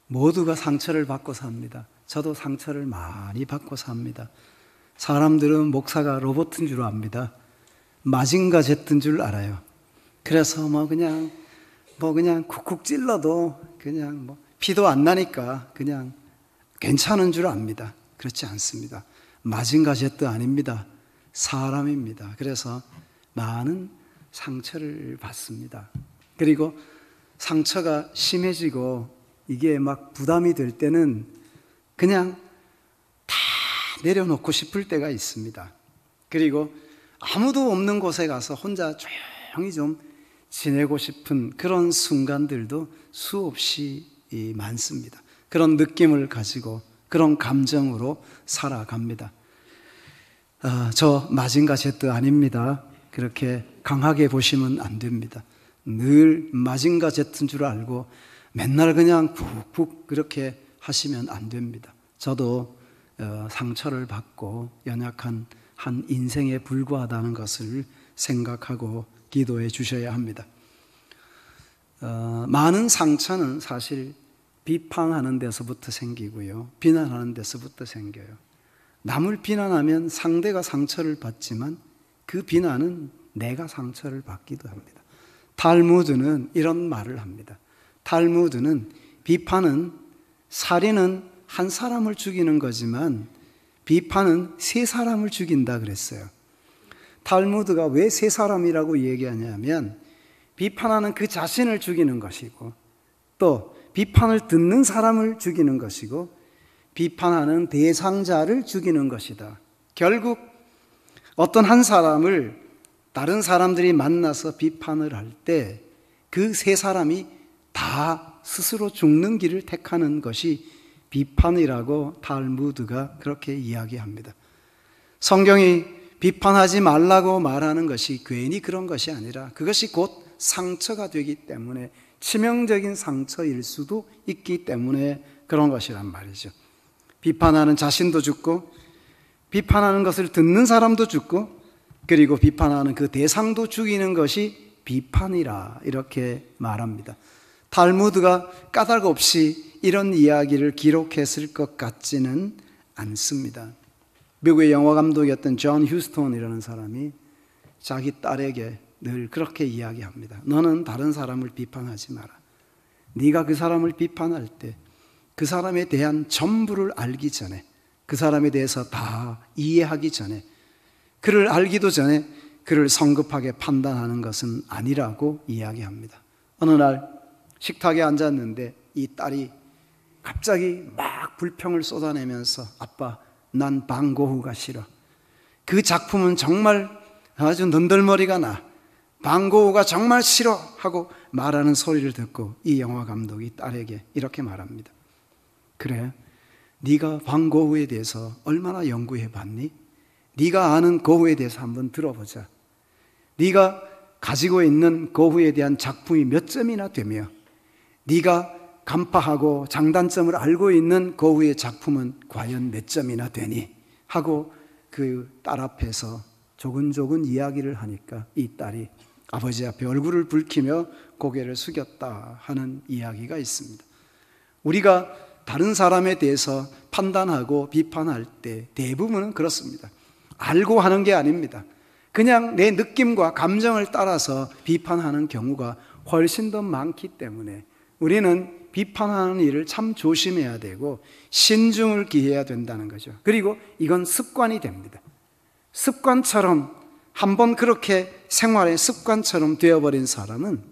모두가 상처를 받고 삽니다. 저도 상처를 많이 받고 삽니다. 사람들은 목사가 로봇인 줄 압니다. 마징가 제트인 줄 알아요. 그래서 그냥 쿡쿡 찔러도 그냥 피도 안 나니까 그냥 괜찮은 줄 압니다. 그렇지 않습니다. 마징가 제트 아닙니다. 사람입니다. 그래서 많은 상처를 받습니다. 그리고 상처가 심해지고 이게 막 부담이 될 때는 그냥 다 내려놓고 싶을 때가 있습니다. 그리고 아무도 없는 곳에 가서 혼자 조용히 좀 지내고 싶은 그런 순간들도 수없이 많습니다. 그런 느낌을 가지고 그런 감정으로 살아갑니다. 저 마징가 제트 아닙니다. 그렇게 강하게 보시면 안 됩니다. 늘 마징가 제트인 줄 알고 맨날 그냥 푹푹 그렇게 하시면 안 됩니다. 저도 상처를 받고 연약한 한 인생에 불과하다는 것을 생각하고 기도해 주셔야 합니다. 많은 상처는 사실 비판하는 데서부터 생기고요, 비난하는 데서부터 생겨요. 남을 비난하면 상대가 상처를 받지만 그 비난은 내가 상처를 받기도 합니다. 탈무드는 이런 말을 합니다. 탈무드는 비판은, 살인은 한 사람을 죽이는 거지만 비판은 세 사람을 죽인다 그랬어요. 탈무드가 왜 세 사람이라고 얘기하냐면 비판하는 그 자신을 죽이는 것이고, 또 비판을 듣는 사람을 죽이는 것이고, 비판하는 대상자를 죽이는 것이다. 결국 어떤 한 사람을 다른 사람들이 만나서 비판을 할 때 그 세 사람이 다 스스로 죽는 길을 택하는 것이 비판이라고 탈무드가 그렇게 이야기합니다. 성경이 비판하지 말라고 말하는 것이 괜히 그런 것이 아니라 그것이 곧 상처가 되기 때문에, 치명적인 상처일 수도 있기 때문에 그런 것이란 말이죠. 비판하는 자신도 죽고, 비판하는 것을 듣는 사람도 죽고, 그리고 비판하는 그 대상도 죽이는 것이 비판이라 이렇게 말합니다. 탈무드가 까닭 없이 이런 이야기를 기록했을 것 같지는 않습니다. 미국의 영화 감독이었던 존 휴스턴이라는 사람이 자기 딸에게 늘 그렇게 이야기합니다. 너는 다른 사람을 비판하지 마라. 네가 그 사람을 비판할 때 그 사람에 대한 전부를 알기 전에, 그 사람에 대해서 다 이해하기 전에, 그를 알기도 전에 그를 성급하게 판단하는 것은 아니라고 이야기합니다. 어느 날 식탁에 앉았는데 이 딸이 갑자기 막 불평을 쏟아내면서, 아빠, 난 방고흐가 싫어. 그 작품은 정말 아주 너덜머리가 나. 방고흐가 정말 싫어 하고 말하는 소리를 듣고 이 영화 감독이 딸에게 이렇게 말합니다. 그래, 네가 방고흐에 대해서 얼마나 연구해 봤니? 네가 아는 고흐에 대해서 한번 들어보자. 네가 가지고 있는 고흐에 대한 작품이 몇 점이나 되며 네가 간파하고 장단점을 알고 있는 고흐의 작품은 과연 몇 점이나 되니? 하고 그 딸 앞에서 조근조근 이야기를 하니까 이 딸이 아버지 앞에 얼굴을 붉히며 고개를 숙였다 하는 이야기가 있습니다. 우리가 다른 사람에 대해서 판단하고 비판할 때 대부분은 그렇습니다. 알고 하는 게 아닙니다. 그냥 내 느낌과 감정을 따라서 비판하는 경우가 훨씬 더 많기 때문에 우리는 비판하는 일을 참 조심해야 되고 신중을 기해야 된다는 거죠. 그리고 이건 습관이 됩니다. 습관처럼, 한번 그렇게 생활의 습관처럼 되어버린 사람은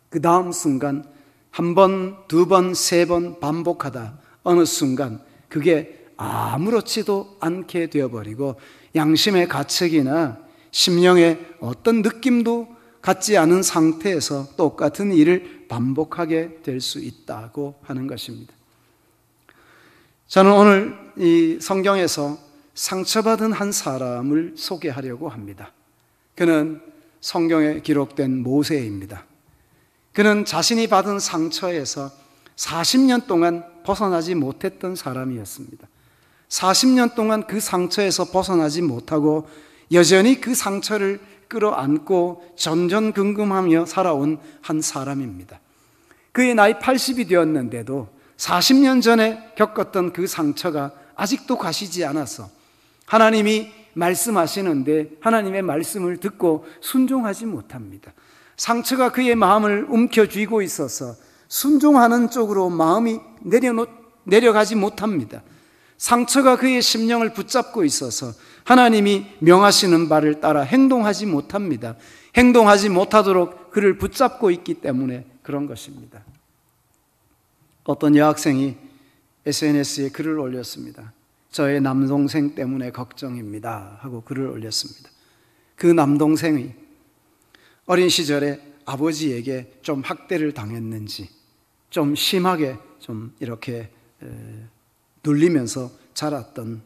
그 다음 순간 한 번, 두 번, 세 번 반복하다 어느 순간 그게 아무렇지도 않게 되어버리고 양심의 가책이나 심령의 어떤 느낌도 갖지 않은 상태에서 똑같은 일을 반복하게 될 수 있다고 하는 것입니다. 저는 오늘 이 성경에서 상처받은 한 사람을 소개하려고 합니다. 그는 성경에 기록된 모세입니다. 그는 자신이 받은 상처에서 40년 동안 벗어나지 못했던 사람이었습니다. 40년 동안 그 상처에서 벗어나지 못하고 여전히 그 상처를 끌어안고 전전긍긍하며 살아온 한 사람입니다. 그의 나이 80이 되었는데도 40년 전에 겪었던 그 상처가 아직도 가시지 않아서 하나님이 말씀하시는데 하나님의 말씀을 듣고 순종하지 못합니다. 상처가 그의 마음을 움켜쥐고 있어서 순종하는 쪽으로 마음이 내려가지 못합니다. 상처가 그의 심령을 붙잡고 있어서 하나님이 명하시는 바를 따라 행동하지 못합니다. 행동하지 못하도록 그를 붙잡고 있기 때문에 그런 것입니다. 어떤 여학생이 SNS에 글을 올렸습니다. 저의 남동생 때문에 걱정입니다 하고 글을 올렸습니다. 그 남동생이 어린 시절에 아버지에게 좀 학대를 당했는지 좀 심하게 좀 이렇게 눌리면서 자랐던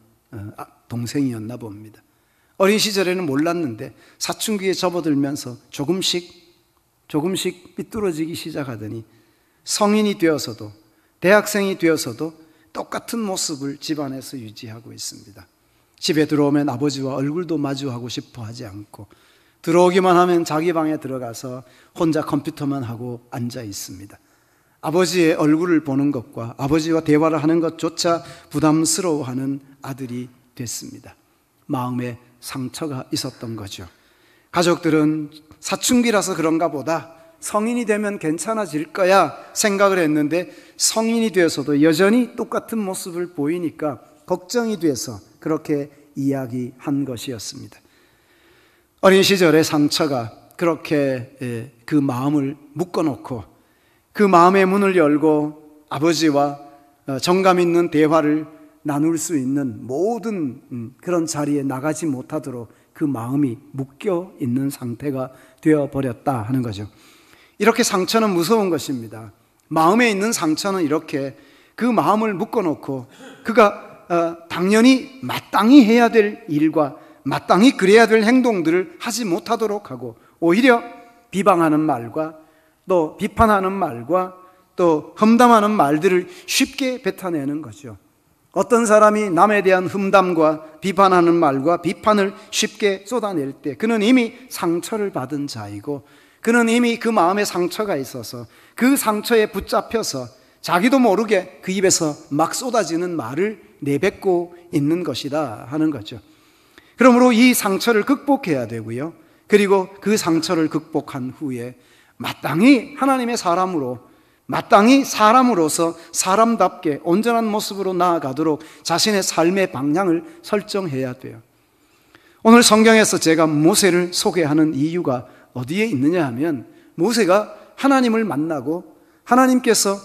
동생이었나 봅니다. 어린 시절에는 몰랐는데 사춘기에 접어들면서 조금씩 삐뚤어지기 시작하더니 성인이 되어서도 대학생이 되어서도 똑같은 모습을 집안에서 유지하고 있습니다. 집에 들어오면 아버지와 얼굴도 마주하고 싶어 하지 않고 들어오기만 하면 자기 방에 들어가서 혼자 컴퓨터만 하고 앉아 있습니다. 아버지의 얼굴을 보는 것과 아버지와 대화를 하는 것조차 부담스러워하는 아들이 됐습니다. 마음에 상처가 있었던 거죠. 가족들은 사춘기라서 그런가 보다, 성인이 되면 괜찮아질 거야 생각을 했는데 성인이 되어서도 여전히 똑같은 모습을 보이니까 걱정이 돼서 그렇게 이야기한 것이었습니다. 어린 시절의 상처가 그렇게 그 마음을 묶어놓고 그 마음의 문을 열고 아버지와 정감 있는 대화를 나눌 수 있는 모든 그런 자리에 나가지 못하도록 그 마음이 묶여 있는 상태가 되어버렸다 하는 거죠. 이렇게 상처는 무서운 것입니다. 마음에 있는 상처는 이렇게 그 마음을 묶어놓고 그가 당연히 마땅히 해야 될 일과 마땅히 그래야 될 행동들을 하지 못하도록 하고 오히려 비방하는 말과 또 비판하는 말과 또 험담하는 말들을 쉽게 뱉어내는 거죠. 어떤 사람이 남에 대한 험담과 비판하는 말과 비판을 쉽게 쏟아낼 때 그는 이미 상처를 받은 자이고 그는 이미 그 마음에 상처가 있어서 그 상처에 붙잡혀서 자기도 모르게 그 입에서 막 쏟아지는 말을 내뱉고 있는 것이다 하는 거죠. 그러므로 이 상처를 극복해야 되고요. 그리고 그 상처를 극복한 후에 마땅히 하나님의 사람으로 마땅히 사람으로서 사람답게 온전한 모습으로 나아가도록 자신의 삶의 방향을 설정해야 돼요. 오늘 성경에서 제가 모세를 소개하는 이유가 어디에 있느냐 하면 모세가 하나님을 만나고 하나님께서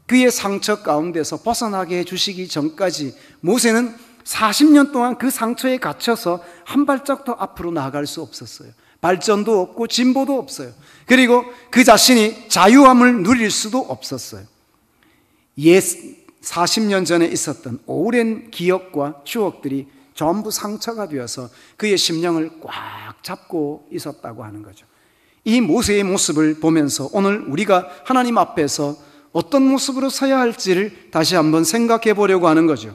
그의 상처 가운데서 벗어나게 해주시기 전까지 모세는 40년 동안 그 상처에 갇혀서 한 발짝도 앞으로 나아갈 수 없었어요. 발전도 없고 진보도 없어요. 그리고 그 자신이 자유함을 누릴 수도 없었어요. 40년 전에 있었던 오랜 기억과 추억들이 전부 상처가 되어서 그의 심령을 꽉 잡고 있었다고 하는 거죠. 이 모세의 모습을 보면서 오늘 우리가 하나님 앞에서 어떤 모습으로 서야 할지를 다시 한번 생각해 보려고 하는 거죠.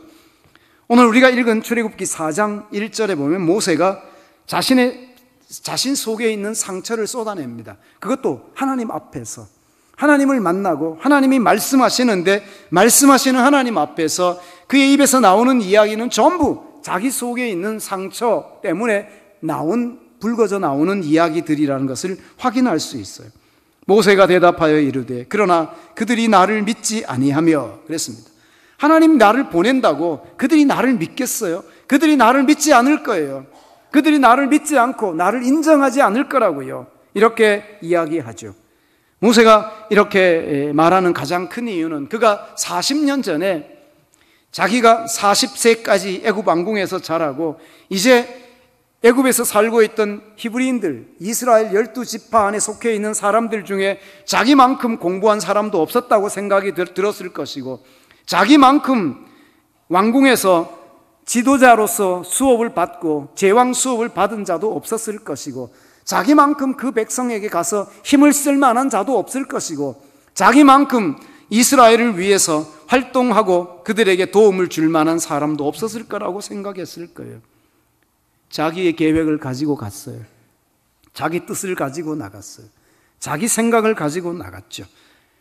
오늘 우리가 읽은 출애굽기 4장 1절에 보면 모세가 자신 속에 있는 상처를 쏟아냅니다. 그것도 하나님 앞에서 하나님을 만나고 하나님이 말씀하시는데 말씀하시는 하나님 앞에서 그의 입에서 나오는 이야기는 전부 자기 속에 있는 상처 때문에 불거져 나오는 이야기들이라는 것을 확인할 수 있어요. 모세가 대답하여 이르되 그러나 그들이 나를 믿지 아니하며 그랬습니다. 하나님 나를 보낸다고 그들이 나를 믿겠어요? 그들이 나를 믿지 않을 거예요. 그들이 나를 믿지 않고 나를 인정하지 않을 거라고요. 이렇게 이야기하죠. 모세가 이렇게 말하는 가장 큰 이유는 그가 40년 전에 자기가 40세까지 애굽 왕궁에서 자라고 이제 애굽에서 살고 있던 히브리인들, 이스라엘 12지파 안에 속해 있는 사람들 중에 자기만큼 공부한 사람도 없었다고 생각이 들었을 것이고 자기만큼 왕궁에서 지도자로서 수업을 받고 제왕 수업을 받은 자도 없었을 것이고 자기만큼 그 백성에게 가서 힘을 쓸 만한 자도 없을 것이고 자기만큼 이스라엘을 위해서 활동하고 그들에게 도움을 줄 만한 사람도 없었을 거라고 생각했을 거예요. 자기의 계획을 가지고 갔어요. 자기 뜻을 가지고 나갔어요. 자기 생각을 가지고 나갔죠.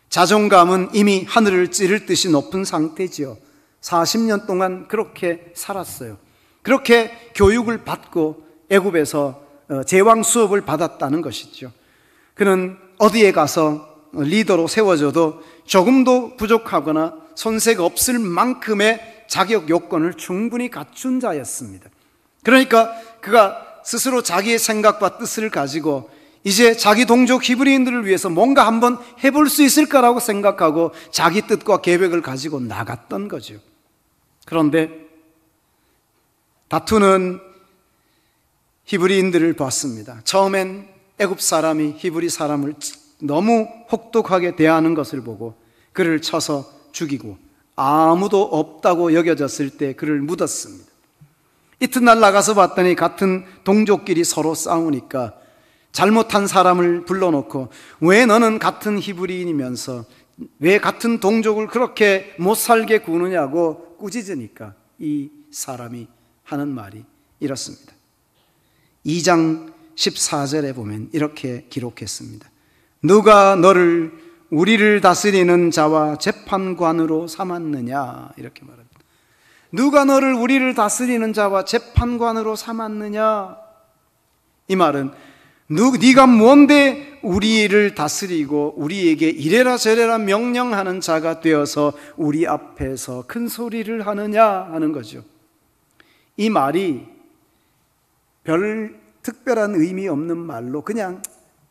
자존감은 이미 하늘을 찌를 듯이 높은 상태지요. 40년 동안 그렇게 살았어요. 그렇게 교육을 받고 애굽에서 제왕 수업을 받았다는 것이죠. 그는 어디에 가서 리더로 세워져도 조금도 부족하거나 손색 없을 만큼의 자격 요건을 충분히 갖춘 자였습니다. 그러니까 그가 스스로 자기의 생각과 뜻을 가지고 이제 자기 동족 히브리인들을 위해서 뭔가 한번 해볼 수 있을까라고 생각하고 자기 뜻과 계획을 가지고 나갔던 거죠. 그런데 다투는 히브리인들을 봤습니다. 처음엔 애굽 사람이 히브리 사람을 너무 혹독하게 대하는 것을 보고 그를 쳐서 죽이고 아무도 없다고 여겨졌을 때 그를 묻었습니다. 이튿날 나가서 봤더니 같은 동족끼리 서로 싸우니까 잘못한 사람을 불러놓고 왜 너는 같은 히브리인이면서 왜 같은 동족을 그렇게 못 살게 구느냐고 꾸짖으니까 이 사람이 하는 말이 이렇습니다. 2장 14절에 보면 이렇게 기록했습니다. 누가 너를 우리를 다스리는 자와 재판관으로 삼았느냐, 이렇게 말합니다. 누가 너를 우리를 다스리는 자와 재판관으로 삼았느냐? 이 말은 네가 뭔데 우리를 다스리고 우리에게 이래라 저래라 명령하는 자가 되어서 우리 앞에서 큰 소리를 하느냐 하는 거죠. 이 말이 별 특별한 의미 없는 말로 그냥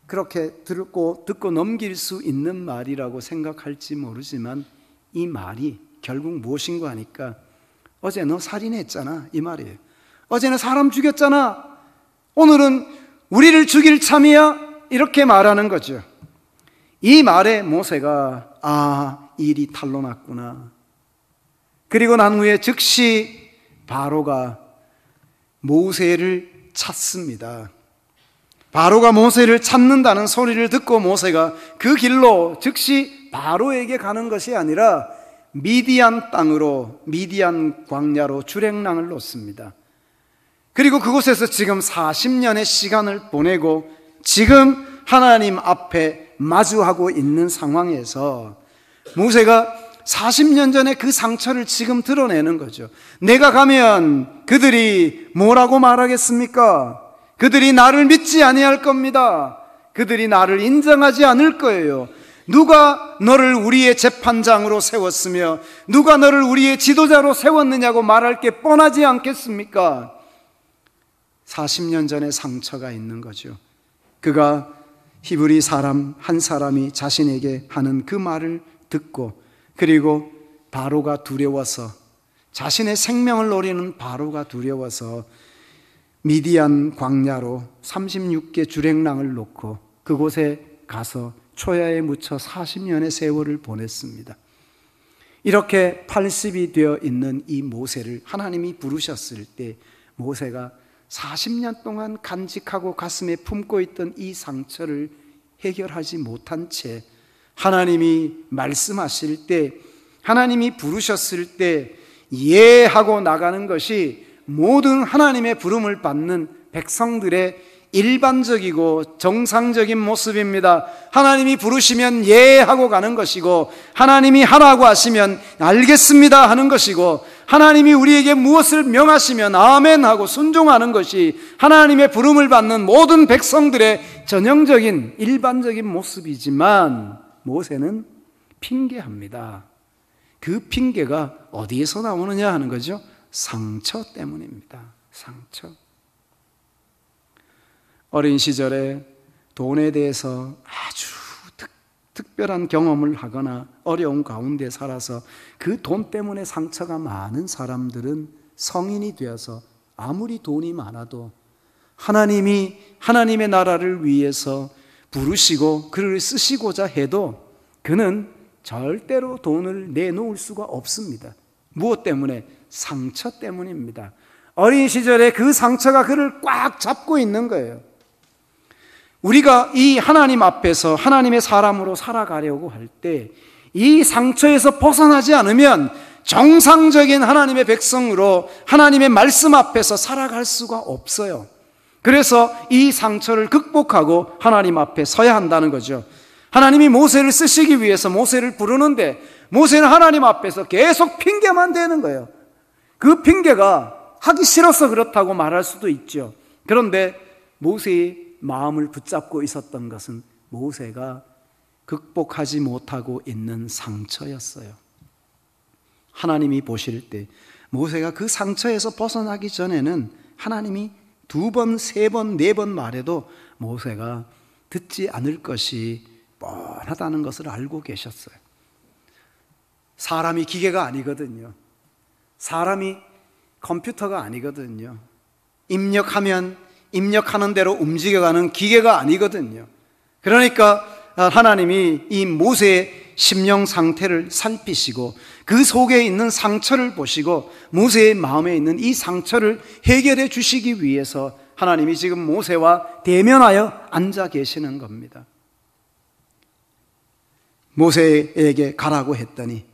그렇게 듣고 넘길 수 있는 말이라고 생각할지 모르지만 이 말이 결국 무엇인가 하니까 어제 너 살인했잖아, 이 말이에요. 어제는 사람 죽였잖아, 오늘은 우리를 죽일 참이야, 이렇게 말하는 거죠. 이 말에 모세가 일이 탄로 났구나. 그리고 난 후에 즉시 바로가 모세를 찾습니다. 바로가 모세를 찾는다는 소리를 듣고 모세가 그 길로 즉시 바로에게 가는 것이 아니라 미디안 땅으로, 미디안 광야로 주랭랑을 놓습니다. 그리고 그곳에서 지금 40년의 시간을 보내고 지금 하나님 앞에 마주하고 있는 상황에서 모세가 40년 전에 그 상처를 지금 드러내는 거죠. 내가 가면 그들이 뭐라고 말하겠습니까? 그들이 나를 믿지 아니할 겁니다. 그들이 나를 인정하지 않을 거예요. 누가 너를 우리의 재판장으로 세웠으며 누가 너를 우리의 지도자로 세웠느냐고 말할 게 뻔하지 않겠습니까? 40년 전에 상처가 있는 거죠. 그가 히브리 사람 한 사람이 자신에게 하는 그 말을 듣고 그리고 바로가 두려워서, 자신의 생명을 노리는 바로가 두려워서 미디안 광야로 36개 주랭랑을 놓고 그곳에 가서 초야에 묻혀 40년의 세월을 보냈습니다. 이렇게 80이 되어 있는 이 모세를 하나님이 부르셨을 때 모세가 40년 동안 간직하고 가슴에 품고 있던 이 상처를 해결하지 못한 채 하나님이 말씀하실 때, 하나님이 부르셨을 때 예하고 나가는 것이 모든 하나님의 부름을 받는 백성들의 일반적이고 정상적인 모습입니다. 하나님이 부르시면 예하고 가는 것이고 하나님이 하라고 하시면 알겠습니다 하는 것이고 하나님이 우리에게 무엇을 명하시면 아멘 하고 순종하는 것이 하나님의 부름을 받는 모든 백성들의 전형적인 일반적인 모습이지만 모세는 핑계합니다. 그 핑계가 어디에서 나오느냐 하는 거죠. 상처 때문입니다. 상처. 어린 시절에 돈에 대해서 아주 특별한 경험을 하거나 어려운 가운데 살아서 그 돈 때문에 상처가 많은 사람들은 성인이 되어서 아무리 돈이 많아도 하나님이 하나님의 나라를 위해서 부르시고 그를 쓰시고자 해도 그는 절대로 돈을 내놓을 수가 없습니다. 무엇 때문에? 상처 때문입니다. 어린 시절에 그 상처가 그를 꽉 잡고 있는 거예요. 우리가 이 하나님 앞에서 하나님의 사람으로 살아가려고 할 때 이 상처에서 벗어나지 않으면 정상적인 하나님의 백성으로 하나님의 말씀 앞에서 살아갈 수가 없어요. 그래서 이 상처를 극복하고 하나님 앞에 서야 한다는 거죠. 하나님이 모세를 쓰시기 위해서 모세를 부르는데 모세는 하나님 앞에서 계속 핑계만 대는 거예요. 그 핑계가 하기 싫어서 그렇다고 말할 수도 있죠. 그런데 모세의 마음을 붙잡고 있었던 것은 모세가 극복하지 못하고 있는 상처였어요. 하나님이 보실 때 모세가 그 상처에서 벗어나기 전에는 하나님이 2번, 3번, 4번 말해도 모세가 듣지 않을 것이 뻔하다는 것을 알고 계셨어요. 사람이 기계가 아니거든요. 사람이 컴퓨터가 아니거든요. 입력하면 입력하는 대로 움직여가는 기계가 아니거든요. 그러니까 하나님이 이 모세의 심령 상태를 살피시고 그 속에 있는 상처를 보시고 모세의 마음에 있는 이 상처를 해결해 주시기 위해서 하나님이 지금 모세와 대면하여 앉아 계시는 겁니다. 모세에게 가라고 했더니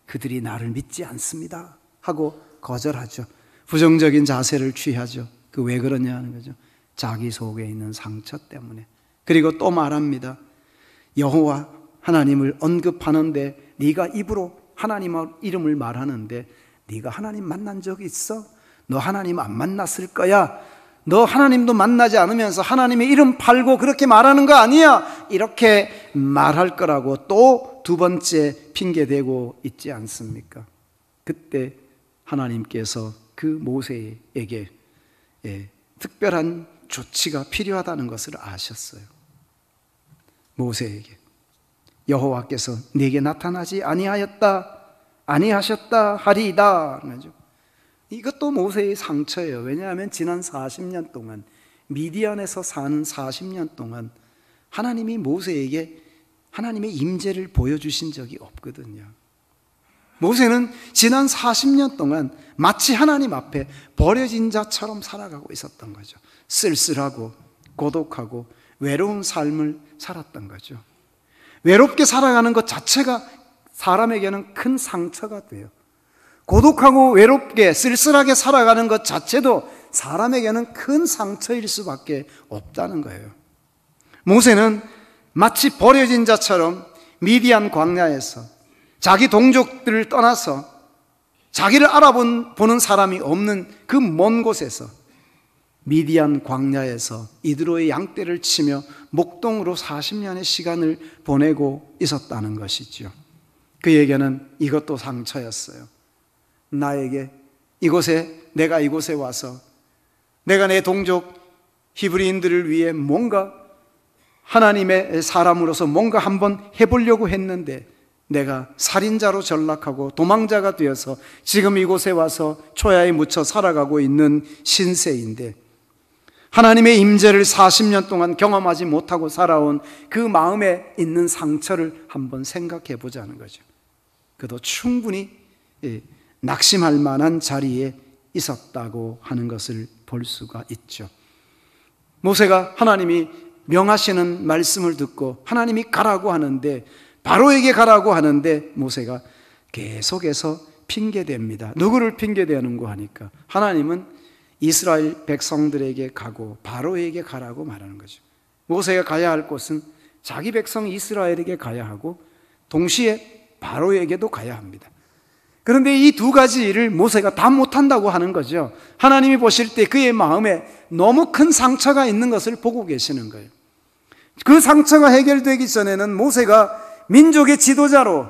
그들이 나를 믿지 않습니다 하고 거절하죠. 부정적인 자세를 취하죠. 그 왜 그러냐는 거죠. 자기 속에 있는 상처 때문에. 그리고 또 말합니다. 여호와 하나님을 언급하는데 네가 입으로 하나님 이름을 말하는데 네가 하나님 만난 적 있어? 너 하나님 안 만났을 거야. 너 하나님도 만나지 않으면서 하나님의 이름 팔고 그렇게 말하는 거 아니야. 이렇게 말할 거라고 또 2번째 핑계대고 있지 않습니까? 그때 하나님께서 그 모세에게 특별한 조치가 필요하다는 것을 아셨어요. 모세에게 여호와께서 네게 나타나지 아니하셨다 하리이다. 이것도 모세의 상처예요. 왜냐하면 지난 40년 동안 미디안에서 사는 40년 동안 하나님이 모세에게 하나님의 임재를 보여주신 적이 없거든요. 모세는 지난 40년 동안 마치 하나님 앞에 버려진 자처럼 살아가고 있었던 거죠. 쓸쓸하고 고독하고 외로운 삶을 살았던 거죠. 외롭게 살아가는 것 자체가 사람에게는 큰 상처가 돼요. 고독하고 외롭게 쓸쓸하게 살아가는 것 자체도 사람에게는 큰 상처일 수밖에 없다는 거예요. 모세는 마치 버려진 자처럼 미디안 광야에서 자기 동족들을 떠나서 자기를 알아보는 사람이 없는 그 먼 곳에서 미디안 광야에서 이드로의 양떼를 치며 목동으로 40년의 시간을 보내고 있었다는 것이죠. 그에게는 이것도 상처였어요. 나에게 내가 이곳에 와서 내가 내 동족 히브리인들을 위해 뭔가 하나님의 사람으로서 뭔가 한번 해보려고 했는데 내가 살인자로 전락하고 도망자가 되어서 지금 이곳에 와서 초야에 묻혀 살아가고 있는 신세인데 하나님의 임재를 40년 동안 경험하지 못하고 살아온 그 마음에 있는 상처를 한번 생각해 보자는 거죠. 그도 충분히 낙심할 만한 자리에 있었다고 하는 것을 볼 수가 있죠. 모세가 하나님이 명하시는 말씀을 듣고 하나님이 가라고 하는데 바로에게 가라고 하는데 모세가 계속해서 핑계댑니다. 누구를 핑계대는고 하니까 하나님은 이스라엘 백성들에게 가고 바로에게 가라고 말하는 거죠. 모세가 가야 할 곳은 자기 백성 이스라엘에게 가야 하고 동시에 바로에게도 가야 합니다. 그런데 이 2가지 일을 모세가 다 못한다고 하는 거죠. 하나님이 보실 때 그의 마음에 너무 큰 상처가 있는 것을 보고 계시는 거예요. 그 상처가 해결되기 전에는 모세가 민족의 지도자로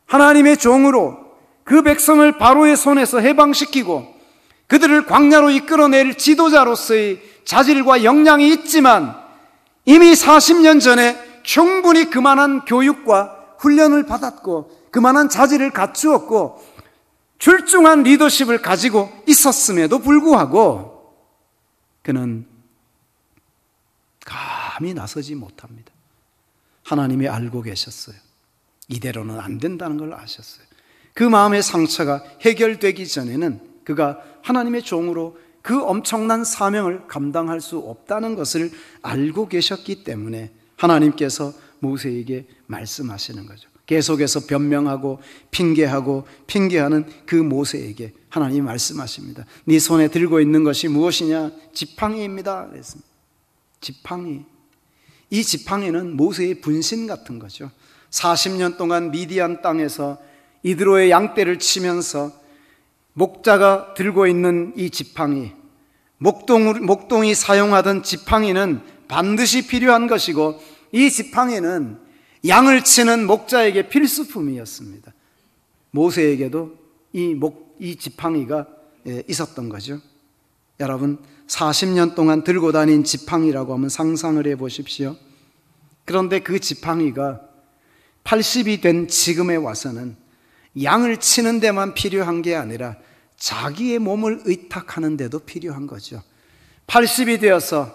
하나님의 종으로 그 백성을 바로의 손에서 해방시키고 그들을 광야로 이끌어낼 지도자로서의 자질과 역량이 있지만 이미 40년 전에 충분히 그만한 교육과 훈련을 받았고 그만한 자질을 갖추었고 출중한 리더십을 가지고 있었음에도 불구하고 그는 감히 나서지 못합니다. 하나님이 알고 계셨어요. 이대로는 안 된다는 걸 아셨어요. 그 마음의 상처가 해결되기 전에는 그가 하나님의 종으로 그 엄청난 사명을 감당할 수 없다는 것을 알고 계셨기 때문에 하나님께서 모세에게 말씀하시는 거죠. 계속해서 변명하고 핑계하는 그 모세에게 하나님이 말씀하십니다. 네 손에 들고 있는 것이 무엇이냐? 지팡이입니다. 그랬습니다. 지팡이. 이 지팡이는 모세의 분신 같은 거죠. 40년 동안 미디안 땅에서 이드로의 양떼를 치면서 목자가 들고 있는 이 지팡이, 목동이 사용하던 지팡이는 반드시 필요한 것이고, 이 지팡이는 양을 치는 목자에게 필수품이었습니다. 모세에게도 이 지팡이가 있었던 거죠. 여러분, 40년 동안 들고 다닌 지팡이라고 하면 상상을 해 보십시오. 그런데 그 지팡이가 80이 된 지금에 와서는 양을 치는 데만 필요한 게 아니라 자기의 몸을 의탁하는 데도 필요한 거죠. 80이 되어서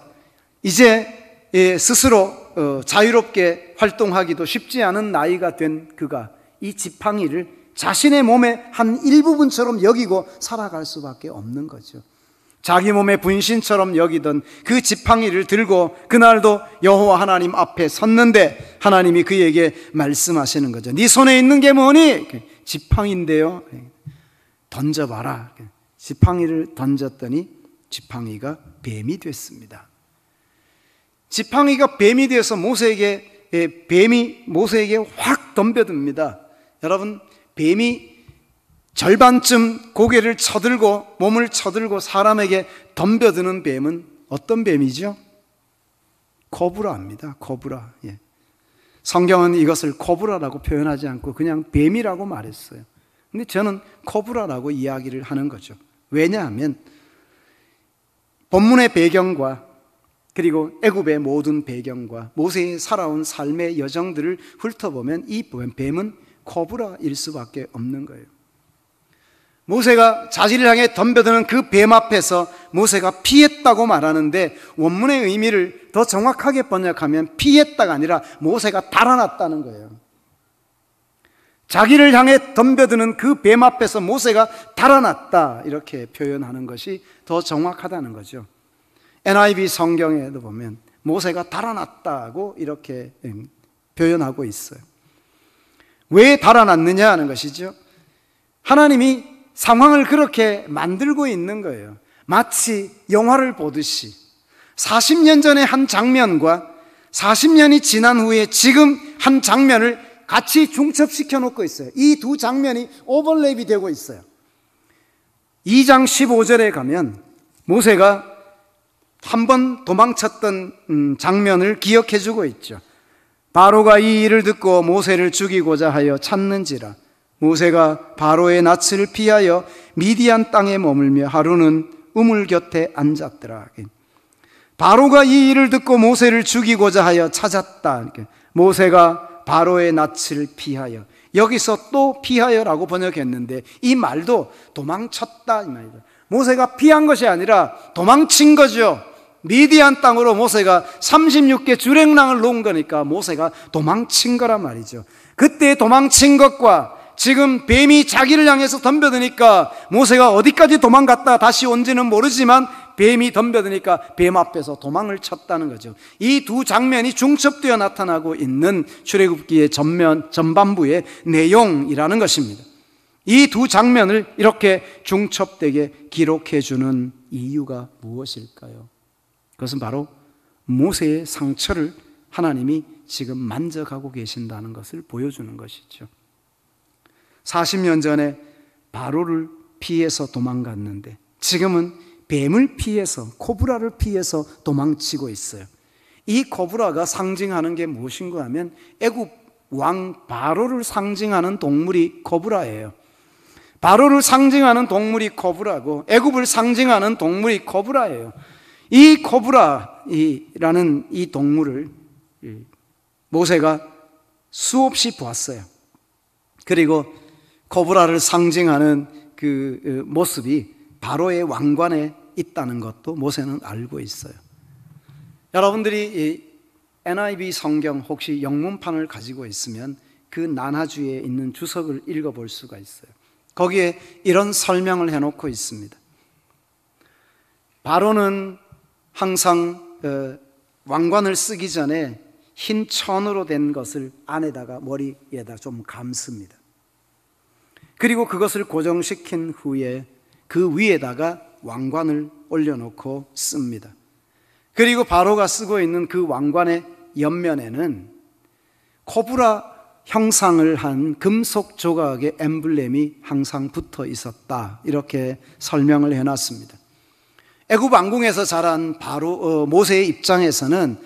이제 스스로 자유롭게 활동하기도 쉽지 않은 나이가 된 그가 이 지팡이를 자신의 몸의 한 일부분처럼 여기고 살아갈 수밖에 없는 거죠. 자기 몸의 분신처럼 여기던 그 지팡이를 들고 그날도 여호와 하나님 앞에 섰는데 하나님이 그에게 말씀하시는 거죠. 네 손에 있는 게 뭐니? 지팡이인데요. 던져봐라. 지팡이를 던졌더니 지팡이가 뱀이 됐습니다. 지팡이가 뱀이 되어서 뱀이 모세에게 확 덤벼듭니다. 여러분, 뱀이 절반쯤 고개를 쳐들고 몸을 쳐들고 사람에게 덤벼드는 뱀은 어떤 뱀이죠? 코브라입니다. 코브라. 성경은 이것을 코브라라고 표현하지 않고 그냥 뱀이라고 말했어요. 근데 저는 코브라라고 이야기를 하는 거죠. 왜냐하면 본문의 배경과 그리고 애굽의 모든 배경과 모세의 살아온 삶의 여정들을 훑어보면 이 뱀은 코브라일 수밖에 없는 거예요. 모세가 자신을 향해 덤벼드는 그 뱀 앞에서 모세가 피했다고 말하는데, 원문의 의미를 더 정확하게 번역하면 피했다가 아니라 모세가 달아났다는 거예요. 자기를 향해 덤벼드는 그 뱀 앞에서 모세가 달아났다, 이렇게 표현하는 것이 더 정확하다는 거죠. NIV 성경에도 보면 모세가 달아났다고 이렇게 표현하고 있어요. 왜 달아났느냐 하는 것이죠. 하나님이 상황을 그렇게 만들고 있는 거예요. 마치 영화를 보듯이 40년 전의 한 장면과 40년이 지난 후에 지금 한 장면을 같이 중첩시켜 놓고 있어요. 이 두 장면이 오버랩이 되고 있어요. 2장 15절에 가면 모세가 한 번 도망쳤던 장면을 기억해 주고 있죠. 바로가 이 일을 듣고 모세를 죽이고자 하여 찾는지라. 모세가 바로의 낯을 피하여 미디안 땅에 머물며 하루는 우물 곁에 앉았더라. 바로가 이 일을 듣고 모세를 죽이고자 하여 찾았다. 모세가 바로의 낯을 피하여, 여기서 또 피하여라고 번역했는데 이 말도 도망쳤다 이 말이죠. 모세가 피한 것이 아니라 도망친 거죠. 미디안 땅으로 모세가 36개 주랭랑을 놓은 거니까 모세가 도망친 거란 말이죠. 그때 도망친 것과 지금 뱀이 자기를 향해서 덤벼드니까 모세가 어디까지 도망갔다 다시 온지는 모르지만 뱀이 덤벼드니까 뱀 앞에서 도망을 쳤다는 거죠. 이 두 장면이 중첩되어 나타나고 있는 출애굽기의 전반부의 내용이라는 것입니다. 이 두 장면을 이렇게 중첩되게 기록해 주는 이유가 무엇일까요? 그것은 바로 모세의 상처를 하나님이 지금 만져가고 계신다는 것을 보여주는 것이죠. 40년 전에 바로를 피해서 도망갔는데 지금은 뱀을 피해서, 코브라를 피해서 도망치고 있어요. 이 코브라가 상징하는 게 무엇인가 하면 애굽 왕 바로를 상징하는 동물이 코브라예요. 바로를 상징하는 동물이 코브라고 애굽을 상징하는 동물이 코브라예요. 이 코브라라는 이 동물을 모세가 수없이 보았어요. 그리고 코브라를 상징하는 그 모습이 바로의 왕관에 있다는 것도 모세는 알고 있어요. 여러분들이 NIV 성경 혹시 영문판을 가지고 있으면 그 난하주에 있는 주석을 읽어볼 수가 있어요. 거기에 이런 설명을 해놓고 있습니다. 바로는 항상 왕관을 쓰기 전에 흰 천으로 된 것을 안에다가 머리에다 좀 감습니다. 그리고 그것을 고정시킨 후에 그 위에다가 왕관을 올려놓고 씁니다. 그리고 바로가 쓰고 있는 그 왕관의 옆면에는 코브라 형상을 한 금속 조각의 엠블렘이 항상 붙어 있었다, 이렇게 설명을 해놨습니다. 애굽 왕궁에서 자란 모세의 입장에서는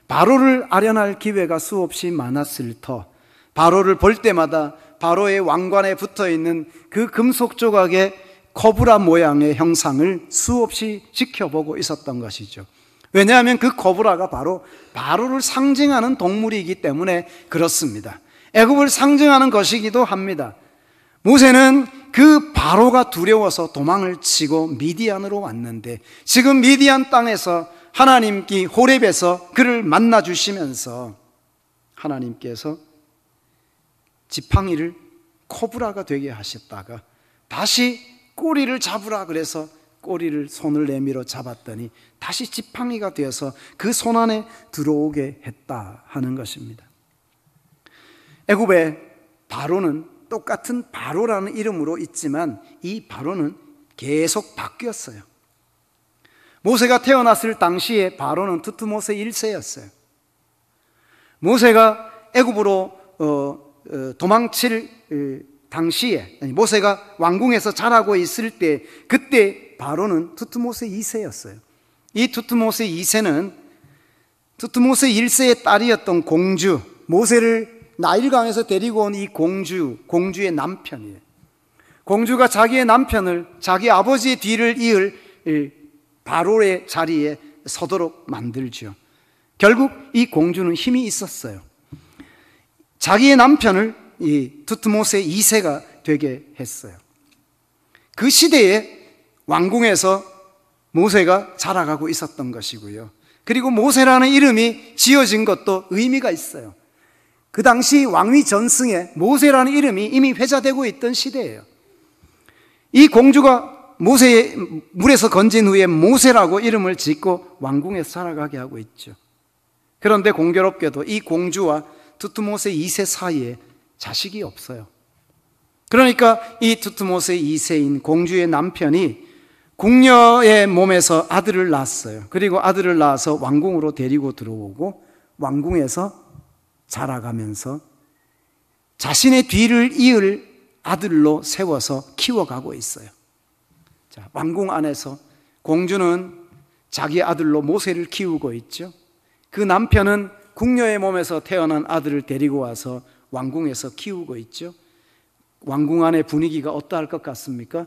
바로를 아련할 기회가 수없이 많았을 터, 바로를 볼 때마다 바로의 왕관에 붙어 있는 그 금속 조각의 코브라 모양의 형상을 수없이 지켜보고 있었던 것이죠. 왜냐하면 그 코브라가 바로 바로를 상징하는 동물이기 때문에 그렇습니다. 애굽을 상징하는 것이기도 합니다. 모세는 그 바로가 두려워서 도망을 치고 미디안으로 왔는데, 지금 미디안 땅에서 하나님께 호렙에서 그를 만나 주시면서 하나님께서 지팡이를 코브라가 되게 하셨다가 다시 꼬리를 잡으라 그래서 꼬리를 손을 내밀어 잡았더니 다시 지팡이가 되어서 그 손 안에 들어오게 했다 하는 것입니다. 애굽의 바로는 똑같은 바로라는 이름으로 있지만 이 바로는 계속 바뀌었어요. 모세가 태어났을 당시에 바로는 투트모세 1세였어요. 모세가 애굽으로 도망칠 당시에, 모세가 왕궁에서 자라고 있을 때, 그때 바로는 투트모세 2세였어요. 이 투트모세 2세는 투트모세 1세의 딸이었던 공주, 모세를 나일강에서 데리고 온 이 공주의 남편이에요. 공주가 자기의 남편을, 자기 아버지의 뒤를 이을 바로의 자리에 서도록 만들죠. 결국 이 공주는 힘이 있었어요. 자기의 남편을 이 투트모세 2세가 되게 했어요. 그 시대에 왕궁에서 모세가 자라가고 있었던 것이고요. 그리고 모세라는 이름이 지어진 것도 의미가 있어요. 그 당시 왕위 전승에 모세라는 이름이 이미 회자되고 있던 시대예요. 이 공주가 모세의 물에서 건진 후에 모세라고 이름을 짓고 왕궁에서 살아가게 하고 있죠. 그런데 공교롭게도 이 공주와 투트모세 2세 사이에 자식이 없어요. 그러니까 이 투트모세 2세인 공주의 남편이 궁녀의 몸에서 아들을 낳았어요. 그리고 아들을 낳아서 왕궁으로 데리고 들어오고 왕궁에서 자라가면서 자신의 뒤를 이을 아들로 세워서 키워가고 있어요. 자, 왕궁 안에서 공주는 자기 아들로 모세를 키우고 있죠. 그 남편은 궁녀의 몸에서 태어난 아들을 데리고 와서 왕궁에서 키우고 있죠. 왕궁 안의 분위기가 어떠할 것 같습니까?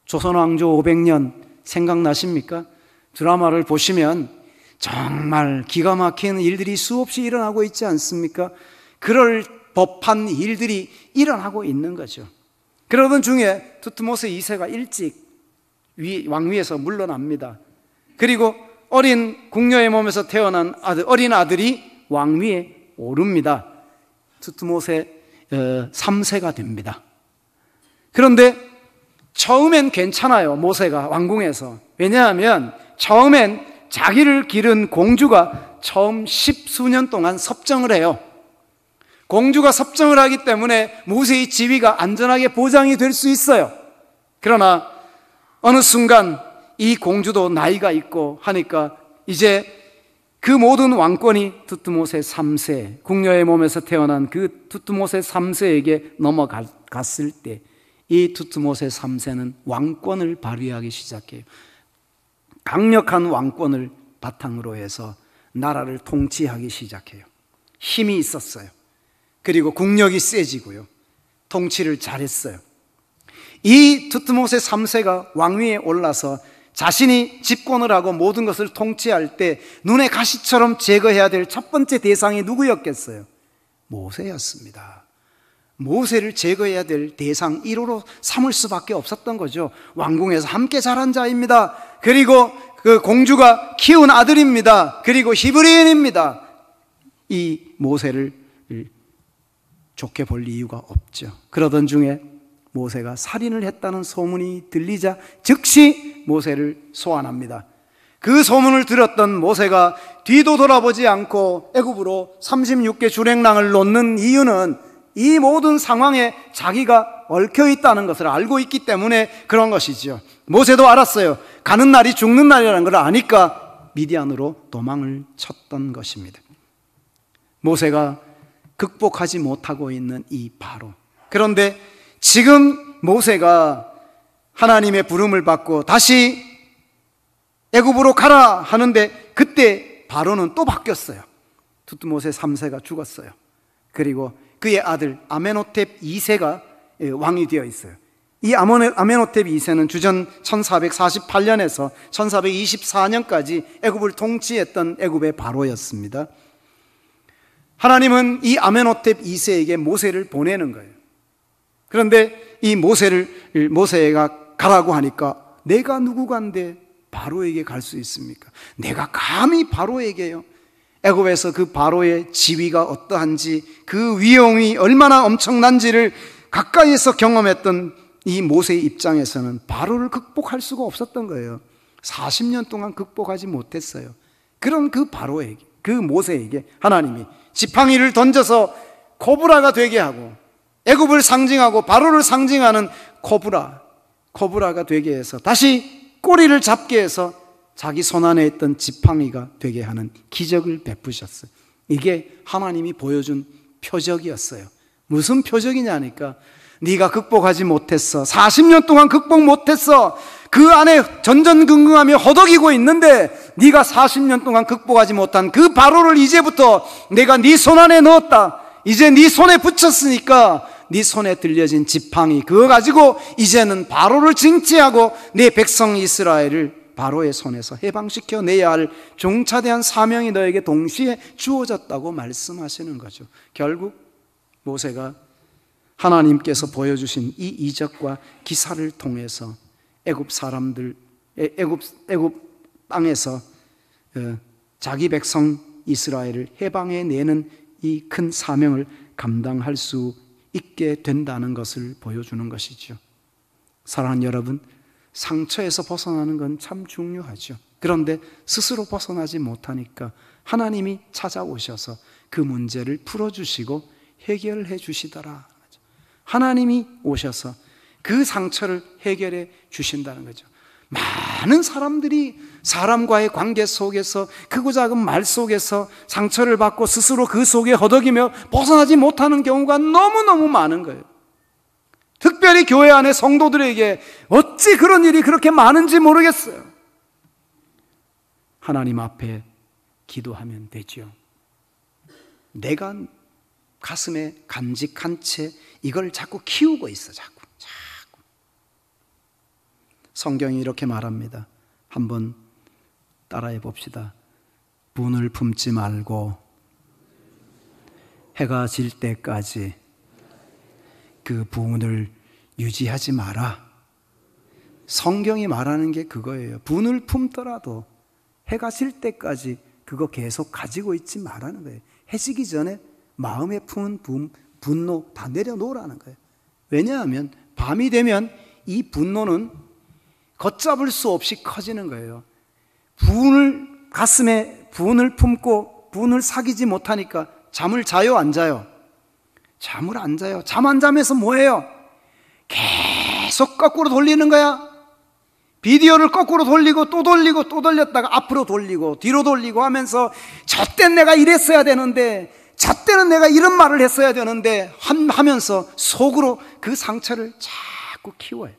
조선왕조 500년 생각나십니까? 드라마를 보시면 정말 기가 막힌 일들이 수없이 일어나고 있지 않습니까? 그럴 법한 일들이 일어나고 있는 거죠. 그러던 중에 투트모세 2세가 일찍 왕위에서 물러납니다. 그리고 어린 궁녀의 몸에서 태어난 어린 아들이 왕위에 오릅니다. 투트모세 3세가 됩니다. 그런데 처음엔 괜찮아요. 모세가 왕궁에서. 왜냐하면 처음엔 자기를 기른 공주가 처음 10수년 동안 섭정을 해요. 공주가 섭정을 하기 때문에 모세의 지위가 안전하게 보장이 될 수 있어요. 그러나 어느 순간 이 공주도 나이가 있고 하니까 이제 그 모든 왕권이 투트모세 3세, 궁녀의 몸에서 태어난 그 투트모세 3세에게 넘어갔을 때 이 투트모세 3세는 왕권을 발휘하기 시작해요. 강력한 왕권을 바탕으로 해서 나라를 통치하기 시작해요. 힘이 있었어요. 그리고 국력이 세지고요. 통치를 잘했어요. 이 투트모세 3세가 왕위에 올라서 자신이 집권을 하고 모든 것을 통치할 때 눈에 가시처럼 제거해야 될 첫 번째 대상이 누구였겠어요? 모세였습니다. 모세를 제거해야 될 대상 1호로 삼을 수밖에 없었던 거죠. 왕궁에서 함께 자란 자입니다. 그리고 그 공주가 키운 아들입니다. 그리고 히브리인입니다. 이 모세를 좋게 볼 이유가 없죠. 그러던 중에 모세가 살인을 했다는 소문이 들리자 즉시 모세를 소환합니다. 그 소문을 들었던 모세가 뒤도 돌아보지 않고 애굽으로 36개 주랭랑을 놓는 이유는 이 모든 상황에 자기가 얽혀 있다는 것을 알고 있기 때문에 그런 것이죠. 모세도 알았어요. 가는 날이 죽는 날이라는 걸 아니까 미디안으로 도망을 쳤던 것입니다. 모세가 극복하지 못하고 있는 이 바로. 그런데 지금 모세가 하나님의 부름을 받고 다시 애굽으로 가라 하는데 그때 바로는 또 바뀌었어요. 두트모세 3세가 죽었어요. 그리고 그의 아들 아메노텝 2세가 왕이 되어 있어요. 이 아메노텝 2세는 주전 1448년에서 1424년까지 애굽을 통치했던 애굽의 바로였습니다. 하나님은 이 아메노텝 2세에게 모세를 보내는 거예요. 그런데 이 모세가 가라고 하니까 내가 누구간데 바로에게 갈 수 있습니까? 내가 감히 바로에게요? 애굽에서 그 바로의 지위가 어떠한지, 그 위용이 얼마나 엄청난지를 가까이에서 경험했던 이 모세의 입장에서는 바로를 극복할 수가 없었던 거예요. 40년 동안 극복하지 못했어요. 그런 그 바로에게, 그 모세에게 하나님이 지팡이를 던져서 코브라가 되게 하고, 애굽을 상징하고 바로를 상징하는 코브라가 되게 해서 다시 꼬리를 잡게 해서 자기 손 안에 있던 지팡이가 되게 하는 기적을 베푸셨어요. 이게 하나님이 보여준 표적이었어요. 무슨 표적이냐니까, 네가 극복하지 못했어. 40년 동안 극복 못했어. 그 안에 전전긍긍하며 허덕이고 있는데 네가 40년 동안 극복하지 못한 그 바로를 이제부터 내가 네 손 안에 넣었다. 이제 네 손에 붙였으니까 네 손에 들려진 지팡이 그거 가지고 이제는 바로를 징치하고 내 백성 이스라엘을 바로의 손에서 해방시켜 내야 할 종차대한 사명이 너에게 동시에 주어졌다고 말씀하시는 거죠. 결국 모세가 하나님께서 보여주신 이 이적과 기사를 통해서 애굽 땅에서 자기 백성 이스라엘을 해방해내는 이 큰 사명을 감당할 수 있게 된다는 것을 보여주는 것이죠. 사랑하는 여러분, 상처에서 벗어나는 건 참 중요하죠. 그런데 스스로 벗어나지 못하니까 하나님이 찾아오셔서 그 문제를 풀어주시고 해결해 주시더라. 하나님이 오셔서 그 상처를 해결해 주신다는 거죠. 많은 사람들이 사람과의 관계 속에서 크고 작은 말 속에서 상처를 받고 스스로 그 속에 허덕이며 벗어나지 못하는 경우가 너무너무 많은 거예요. 특별히 교회 안에 성도들에게 어찌 그런 일이 그렇게 많은지 모르겠어요. 하나님 앞에 기도하면 되죠. 내가 가슴에 간직한 채 이걸 자꾸 키우고 있어. 자꾸. 성경이 이렇게 말합니다. 한번 따라해 봅시다. 분을 품지 말고 해가 질 때까지 그 분을 유지하지 마라. 성경이 말하는 게 그거예요. 분을 품더라도 해가 질 때까지 그거 계속 가지고 있지 말라는 거예요. 해 지기 전에 마음에 품은 분노 다 내려놓으라는 거예요. 왜냐하면 밤이 되면 이 분노는 걷잡을 수 없이 커지는 거예요. 가슴에 분을 품고 분을 사귀지 못하니까 잠을 자요, 안 자요? 잠을 안 자요. 잠 안 자면서 뭐해요? 계속 거꾸로 돌리는 거야. 비디오를 거꾸로 돌리고 또 돌리고 또 돌렸다가 앞으로 돌리고 뒤로 돌리고 하면서 저 땐 내가 이랬어야 되는데, 저 때는 내가 이런 말을 했어야 되는데 하면서 속으로 그 상처를 자꾸 키워요.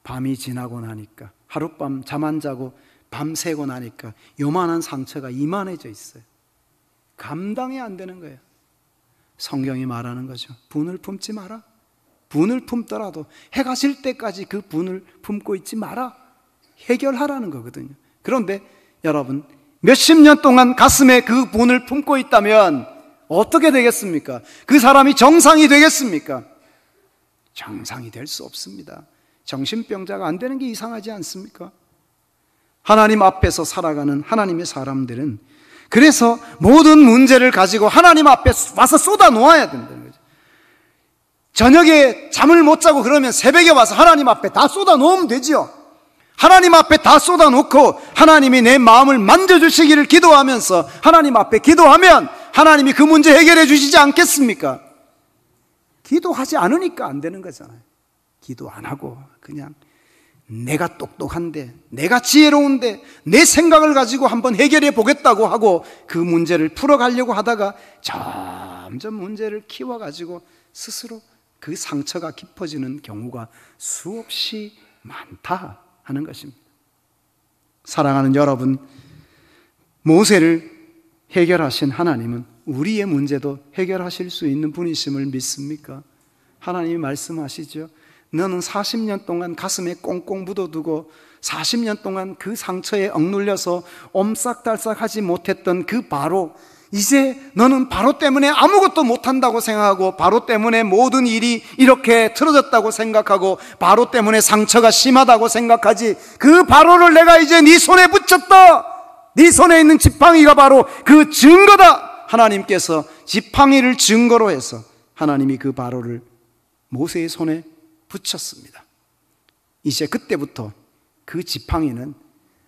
밤이 지나고 나니까, 하룻밤 잠 안 자고 밤새고 나니까 요만한 상처가 이만해져 있어요. 감당이 안 되는 거예요. 성경이 말하는 거죠. 분을 품지 마라. 분을 품더라도 해가 질 때까지 그 분을 품고 있지 마라. 해결하라는 거거든요. 그런데 여러분, 몇십 년 동안 가슴에 그 분을 품고 있다면 어떻게 되겠습니까? 그 사람이 정상이 되겠습니까? 정상이 될 수 없습니다. 정신병자가 안 되는 게 이상하지 않습니까? 하나님 앞에서 살아가는 하나님의 사람들은 그래서 모든 문제를 가지고 하나님 앞에 와서 쏟아 놓아야 된다는 거죠. 저녁에 잠을 못 자고 그러면 새벽에 와서 하나님 앞에 다 쏟아 놓으면 되죠. 하나님 앞에 다 쏟아 놓고 하나님이 내 마음을 만져주시기를 기도하면서 하나님 앞에 기도하면 하나님이 그 문제 해결해 주시지 않겠습니까? 기도하지 않으니까 안 되는 거잖아요. 기도 안 하고 그냥 내가 똑똑한데, 내가 지혜로운데, 내 생각을 가지고 한번 해결해 보겠다고 하고 그 문제를 풀어가려고 하다가 점점 문제를 키워가지고 스스로 그 상처가 깊어지는 경우가 수없이 많다 하는 것입니다. 사랑하는 여러분, 모세를 해결하신 하나님은 우리의 문제도 해결하실 수 있는 분이심을 믿습니까? 하나님이 말씀하시죠. 너는 40년 동안 가슴에 꽁꽁 묻어두고 40년 동안 그 상처에 억눌려서 옴싹달싹하지 못했던 그 바로, 이제 너는 바로 때문에 아무것도 못한다고 생각하고, 바로 때문에 모든 일이 이렇게 틀어졌다고 생각하고, 바로 때문에 상처가 심하다고 생각하지, 그 바로를 내가 이제 네 손에 붙였다. 네 손에 있는 지팡이가 바로 그 증거다. 하나님께서 지팡이를 증거로 해서 하나님이 그 바로를 모세의 손에 붙였습니다. 이제 그때부터 그 지팡이는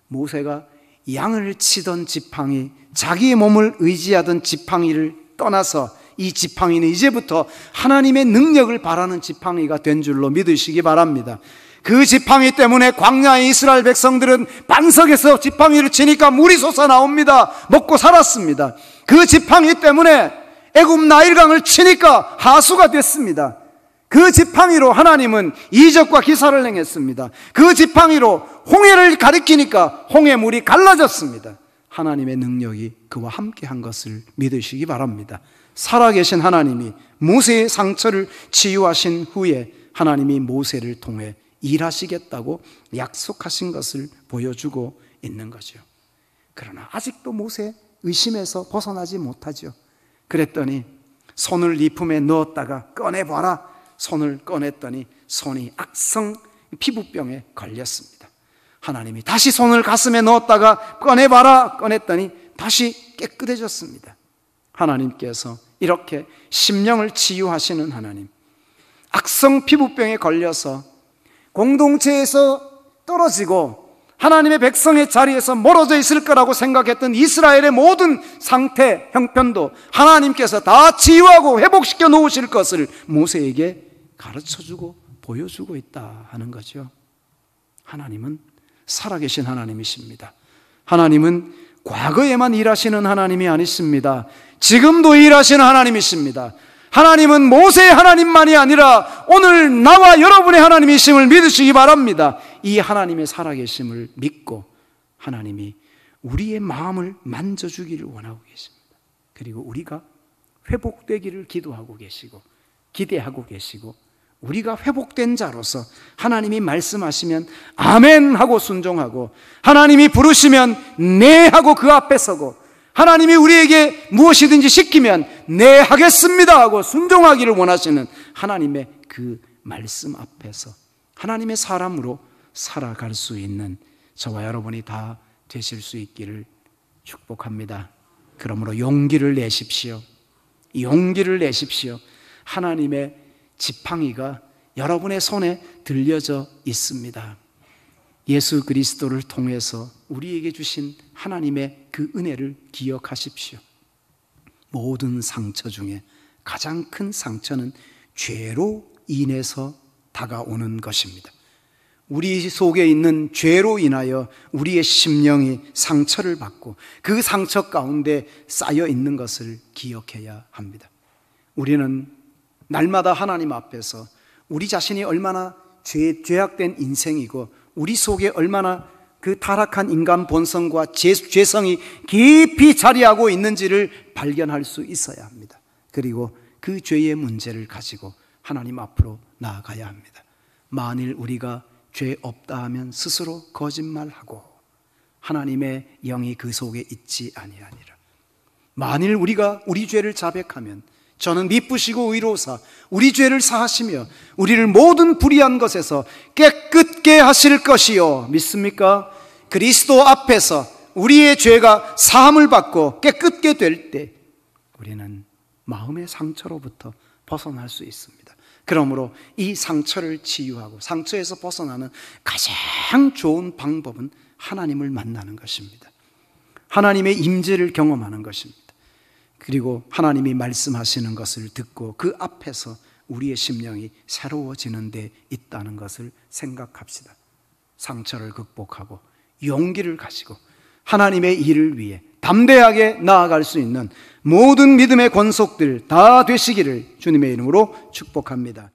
모세가 양을 치던 지팡이, 자기의 몸을 의지하던 지팡이를 떠나서 이 지팡이는 이제부터 하나님의 능력을 바라는 지팡이가 된 줄로 믿으시기 바랍니다. 그 지팡이 때문에 광야의 이스라엘 백성들은 반석에서 지팡이를 치니까 물이 솟아나옵니다. 먹고 살았습니다. 그 지팡이 때문에 애굽 나일강을 치니까 하수가 됐습니다. 그 지팡이로 하나님은 이적과 기사를 행했습니다. 그 지팡이로 홍해를 가리키니까 홍해물이 갈라졌습니다. 하나님의 능력이 그와 함께한 것을 믿으시기 바랍니다. 살아계신 하나님이 모세의 상처를 치유하신 후에 하나님이 모세를 통해 일하시겠다고 약속하신 것을 보여주고 있는 거죠. 그러나 아직도 모세 의심에서 벗어나지 못하죠. 그랬더니 손을 네 품에 넣었다가 꺼내봐라. 손을 꺼냈더니 손이 악성 피부병에 걸렸습니다. 하나님이 다시 손을 가슴에 넣었다가 꺼내봐라. 꺼냈더니 다시 깨끗해졌습니다. 하나님께서 이렇게 심령을 치유하시는 하나님, 악성 피부병에 걸려서 공동체에서 떨어지고 하나님의 백성의 자리에서 멀어져 있을 거라고 생각했던 이스라엘의 모든 상태, 형편도 하나님께서 다 치유하고 회복시켜 놓으실 것을 모세에게 가르쳐주고 보여주고 있다 하는 거죠. 하나님은 살아계신 하나님이십니다. 하나님은 과거에만 일하시는 하나님이 아니십니다. 지금도 일하시는 하나님이십니다. 하나님은 모세의 하나님만이 아니라 오늘 나와 여러분의 하나님이심을 믿으시기 바랍니다. 이 하나님의 살아계심을 믿고 하나님이 우리의 마음을 만져주기를 원하고 계십니다. 그리고 우리가 회복되기를 기도하고 계시고 기대하고 계시고, 우리가 회복된 자로서 하나님이 말씀하시면 아멘 하고 순종하고, 하나님이 부르시면 네 하고 그 앞에 서고, 하나님이 우리에게 무엇이든지 시키면 네 하겠습니다 하고 순종하기를 원하시는 하나님의 그 말씀 앞에서 하나님의 사람으로 살아갈 수 있는 저와 여러분이 다 되실 수 있기를 축복합니다. 그러므로 용기를 내십시오. 용기를 내십시오. 하나님의 지팡이가 여러분의 손에 들려져 있습니다. 예수 그리스도를 통해서 우리에게 주신 하나님의 그 은혜를 기억하십시오. 모든 상처 중에 가장 큰 상처는 죄로 인해서 다가오는 것입니다. 우리 속에 있는 죄로 인하여 우리의 심령이 상처를 받고 그 상처 가운데 쌓여 있는 것을 기억해야 합니다. 우리는 날마다 하나님 앞에서 우리 자신이 얼마나 죄악된 인생이고 우리 속에 얼마나 그 타락한 인간 본성과 죄성이 깊이 자리하고 있는지를 발견할 수 있어야 합니다. 그리고 그 죄의 문제를 가지고 하나님 앞으로 나아가야 합니다. 만일 우리가 죄 없다 하면 스스로 거짓말하고 하나님의 영이 그 속에 있지 아니하니라. 만일 우리가 우리 죄를 자백하면 저는 미쁘시고 의로우사 우리 죄를 사하시며 우리를 모든 불의한 것에서 깨끗게 하실 것이요. 믿습니까? 그리스도 앞에서 우리의 죄가 사함을 받고 깨끗게 될 때 우리는 마음의 상처로부터 벗어날 수 있습니다. 그러므로 이 상처를 치유하고 상처에서 벗어나는 가장 좋은 방법은 하나님을 만나는 것입니다. 하나님의 임재를 경험하는 것입니다. 그리고 하나님이 말씀하시는 것을 듣고 그 앞에서 우리의 심령이 새로워지는 데 있다는 것을 생각합시다. 상처를 극복하고 용기를 가지고 하나님의 일을 위해 담대하게 나아갈 수 있는 모든 믿음의 권속들 다 되시기를 주님의 이름으로 축복합니다.